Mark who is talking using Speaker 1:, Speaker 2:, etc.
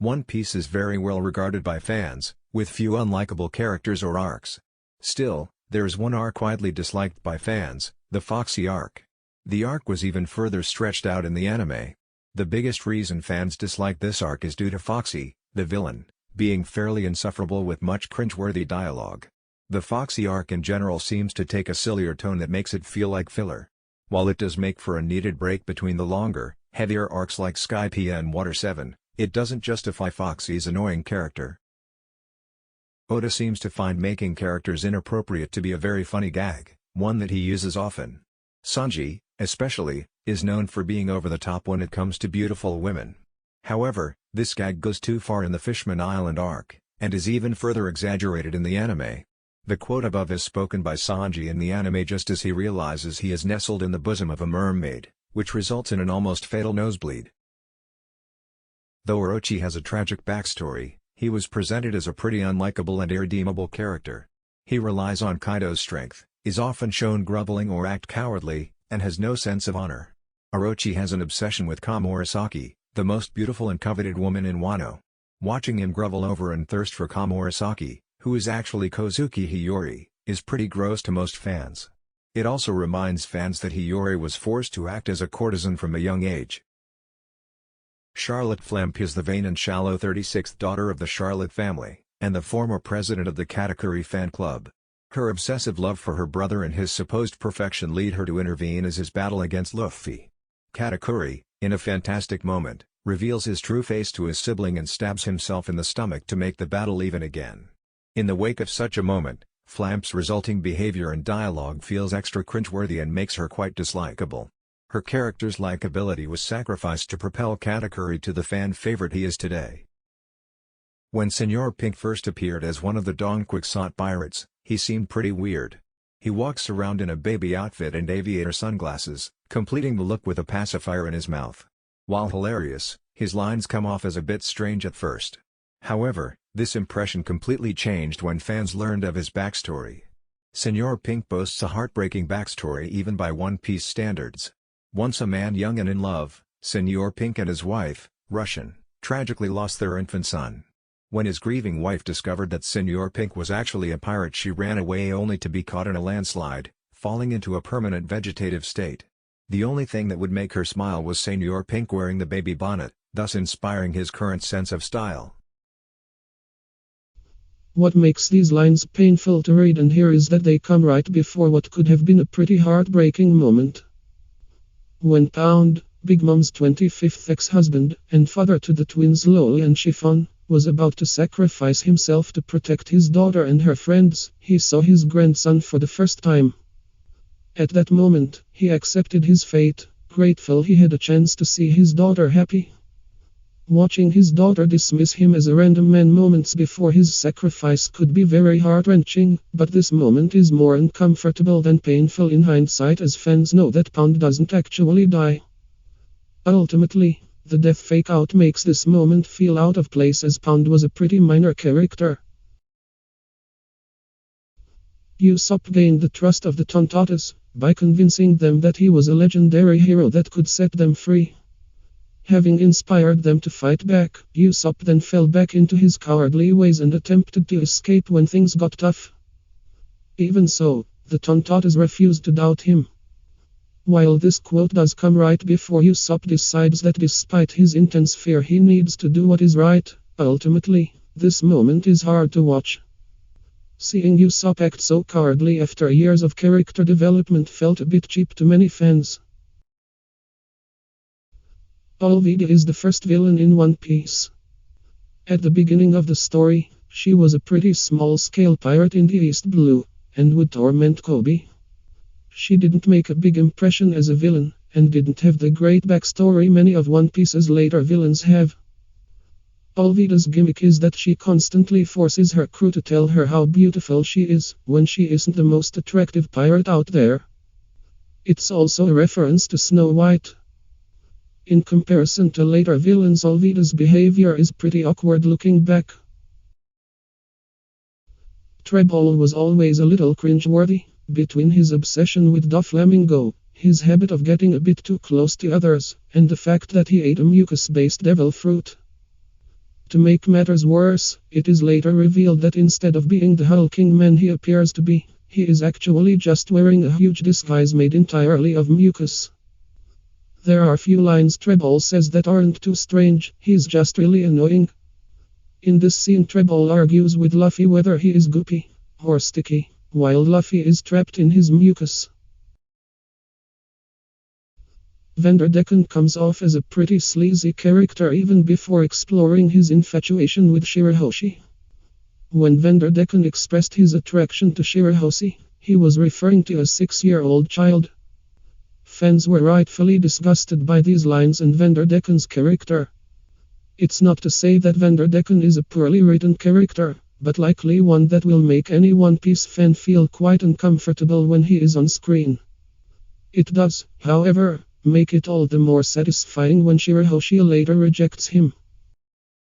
Speaker 1: One Piece is very well regarded by fans, with few unlikable characters or arcs. Still, there is one arc widely disliked by fans, the Foxy arc. The arc was even further stretched out in the anime. The biggest reason fans dislike this arc is due to Foxy, the villain, being fairly insufferable with much cringeworthy dialogue. The Foxy arc in general seems to take a sillier tone that makes it feel like filler. While it does make for a needed break between the longer, heavier arcs like Skypiea and Water 7, it doesn't justify Foxy's annoying character. Oda seems to find making characters inappropriate to be a very funny gag, one that he uses often. Sanji, especially, is known for being over the top when it comes to beautiful women. However, this gag goes too far in the Fishman Island arc, and is even further exaggerated in the anime. The quote above is spoken by Sanji in the anime just as he realizes he is nestled in the bosom of a mermaid, which results in an almost fatal nosebleed. Though Orochi has a tragic backstory, he was presented as a pretty unlikable and irredeemable character. He relies on Kaido's strength, is often shown groveling or act cowardly, and has no sense of honor. Orochi has an obsession with Komurasaki, the most beautiful and coveted woman in Wano. Watching him grovel over and thirst for Komurasaki, who is actually Kozuki Hiyori, is pretty gross to most fans. It also reminds fans that Hiyori was forced to act as a courtesan from a young age. Charlotte Flamp is the vain and shallow 36th daughter of the Charlotte family, and the former president of the Katakuri fan club. Her obsessive love for her brother and his supposed perfection lead her to intervene as his battle against Luffy. Katakuri, in a fantastic moment, reveals his true face to his sibling and stabs himself in the stomach to make the battle even again. In the wake of such a moment, Flamp's resulting behavior and dialogue feels extra cringeworthy and makes her quite dislikable. Her character's likability was sacrificed to propel Katakuri to the fan favorite he is today. When Senor Pink first appeared as one of the Don Quixote pirates, he seemed pretty weird. He walks around in a baby outfit and aviator sunglasses, completing the look with a pacifier in his mouth. While hilarious, his lines come off as a bit strange at first. However, this impression completely changed when fans learned of his backstory. Senor Pink boasts a heartbreaking backstory even by One Piece standards. Once a man young and in love, Senor Pink and his wife, Russian, tragically lost their infant son. When his grieving wife discovered that Senor Pink was actually a pirate, she ran away only to be caught in a landslide, falling into a permanent vegetative state. The only thing that would make her smile was Senor Pink wearing the baby bonnet, thus inspiring his current sense of style.
Speaker 2: What makes these lines painful to read and hear is that they come right before what could have been a pretty heartbreaking moment. When Pound, Big Mom's 25th ex-husband, and father to the twins Loli and Chiffon, was about to sacrifice himself to protect his daughter and her friends, he saw his grandson for the first time. At that moment, he accepted his fate, grateful he had a chance to see his daughter happy. Watching his daughter dismiss him as a random man moments before his sacrifice could be very heart-wrenching, but this moment is more uncomfortable than painful in hindsight, as fans know that Pound doesn't actually die. Ultimately, the death fake-out makes this moment feel out of place, as Pound was a pretty minor character. Usopp gained the trust of the Tontatas by convincing them that he was a legendary hero that could set them free. Having inspired them to fight back, Usopp then fell back into his cowardly ways and attempted to escape when things got tough. Even so, the Tontatas refused to doubt him. While this quote does come right before Usopp decides that despite his intense fear he needs to do what is right, ultimately, this moment is hard to watch. Seeing Usopp act so cowardly after years of character development felt a bit cheap to many fans. Alvida is the first villain in One Piece. At the beginning of the story, she was a pretty small-scale pirate in the East Blue, and would torment Kobe. She didn't make a big impression as a villain, and didn't have the great backstory many of One Piece's later villains have. Alvida's gimmick is that she constantly forces her crew to tell her how beautiful she is, when she isn't the most attractive pirate out there. It's also a reference to Snow White. In comparison to later villains, Alvida's behavior is pretty awkward looking back. Treble was always a little cringeworthy. Between his obsession with Doflamingo, his habit of getting a bit too close to others, and the fact that he ate a mucus-based devil fruit. To make matters worse, it is later revealed that instead of being the hulking man he appears to be, he is actually just wearing a huge disguise made entirely of mucus. There are few lines Treble says that aren't too strange, he's just really annoying. In this scene Treble argues with Luffy whether he is goopy or sticky, while Luffy is trapped in his mucus. Vanderdecken comes off as a pretty sleazy character even before exploring his infatuation with Shirahoshi. When Vanderdecken expressed his attraction to Shirahoshi, he was referring to a 6-year-old child. Fans were rightfully disgusted by these lines and Vanderdecken's character. It's not to say that Vanderdecken is a poorly written character, but likely one that will make any One Piece fan feel quite uncomfortable when he is on screen. It does, however, make it all the more satisfying when Shirahoshi later rejects him.